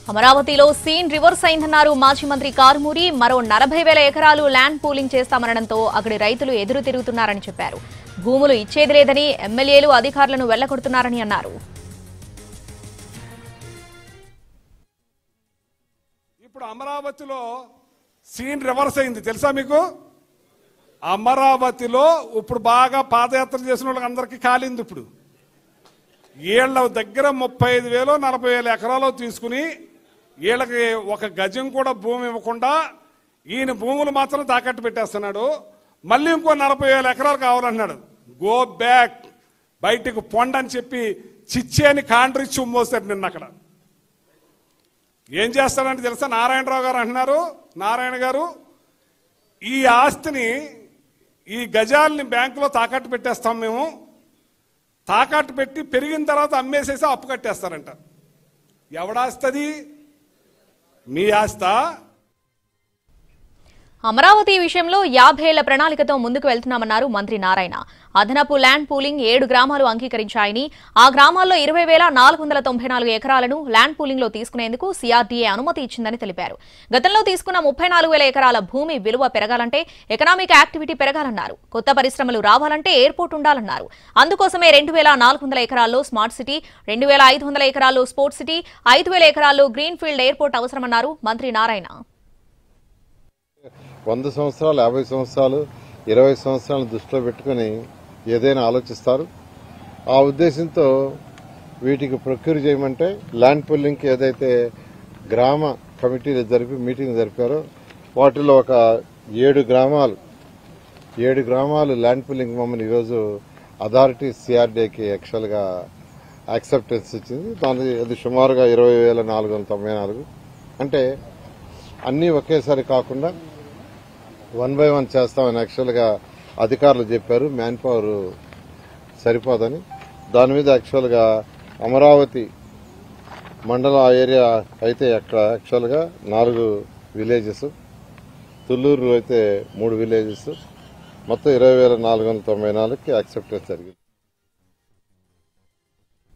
అమరావతిలో scene reverse అయిందన్నారు మాజీ మంత్రి కారుమూరి. మరో 40,000 ఎకరాలు ల్యాండ్ పూలింగ్ చేస్తామనడంతో అక్కడి రైతులు ఎదురు తిరుగుతున్నారని చెప్పారు. భూములు ఇచ్చేది లేదని ఎమ్మెల్యేలు అధికారులను వెళ్లగొడుతున్నారని అన్నారు. ఇప్పుడు అమరావతిలో సీన్ రివర్స్ అయింది తెలుసా మీకు? అమరావతిలో ఇప్పుడు బాగా పాదయాత్ర చేసిన వాళ్ళకి అందరికీ కాలింది. ఇప్పుడు వీళ్ళ దగ్గర 35,000 40,000 ఎకరాలు తీసుకుని వీళ్ళకి ఒక గజం కూడా భూమి ఇవ్వకుండా ఈయన భూములు మాత్రం తాకట్టు పెట్టేస్తున్నాడు. మళ్ళీ ఇంకో 40,000 ఎకరాలు కావాలన్నాడు. గో బ్యాక్, బయటకు పొండని చెప్పి చిచ్చేని కాండ్రిచ్చి ఉమ్మోస్తాడు. నిన్న అక్కడ ఏం చేస్తాడంటే తెలుసా? నారాయణరావు గారు అంటున్నారు, నారాయణ గారు ఈ ఆస్తిని ఈ గజాలని బ్యాంకులో తాకట్టు పెట్టేస్తాం మేము, తాకట్టు పెట్టి పెరిగిన తర్వాత అమ్మేసేసి అప్పు కట్టేస్తారంట. ఎవడాస్తుంది? మీ ఆస్తా? అమరావతి విషయంలో 50 ఏళ్ల ప్రణాళికతో ముందుకు వెళ్తున్నామన్నారు మంత్రి నారాయణ. అదనపు ల్యాండ్ పూలింగ్ 7 గ్రామాలు అంగీకరించాయని, ఆ గ్రామాల్లో 20,494 ఎకరాలను ల్యాండ్ పూలింగ్ లో తీసుకునేందుకు సిఆర్డీఏ అనుమతి ఇచ్చిందని తెలిపారు. గతంలో తీసుకున్న 34,000 ఎకరాల భూమి విలువ పెరగాలంటే ఎకనామిక్ యాక్టివిటీ పెరగాలన్నారు. కొత్త పరిశ్రమలు రావాలంటే ఎయిర్పోర్ట్ ఉండాలన్నారు. అందుకోసమే 2,400 ఎకరాల్లో స్మార్ట్ సిటీ, 2,500 ఎకరాల్లో స్పోర్ట్స్ సిటీ, 5,000 ఎకరాల్లో గ్రీన్ ఫీల్డ్ ఎయిర్పోర్ట్ అవసరమన్నారు మంత్రి నారాయణ. 100 సంవత్సరాలు, 50 సంవత్సరాలు, 20 సంవత్సరాలను దృష్టిలో పెట్టుకుని ఏదైనా ఆలోచిస్తారు. ఆ ఉద్దేశంతో వీటికి ప్రొక్యూర్ చేయమంటే ల్యాండ్ పూలింగ్కి ఏదైతే గ్రామ కమిటీలు జరిపి మీటింగ్ జరిపారో వాటిలో ఒక 7 గ్రామాలు ల్యాండ్ పూలింగ్ మమ్మల్ని ఈరోజు అథారిటీ సిఆర్డీకి యాక్చువల్గా యాక్సెప్టెన్స్ ఇచ్చింది. అది సుమారుగా 20,494. అంటే అన్నీ ఒకేసారి కాకుండా 1 by 1 చేస్తామని యాక్చువల్గా అధికారులు చెప్పారు. మ్యాన్ పవర్ సరిపోదని దాని మీద యాక్చువల్గా అమరావతి మండల ఏరియా అయితే అక్కడ యాక్చువల్గా 4 విలేజెస్, తుళ్లూరు అయితే 3 విలేజెస్, మొత్తం 20,494కి యాక్సెప్టెన్స్ జరిగింది.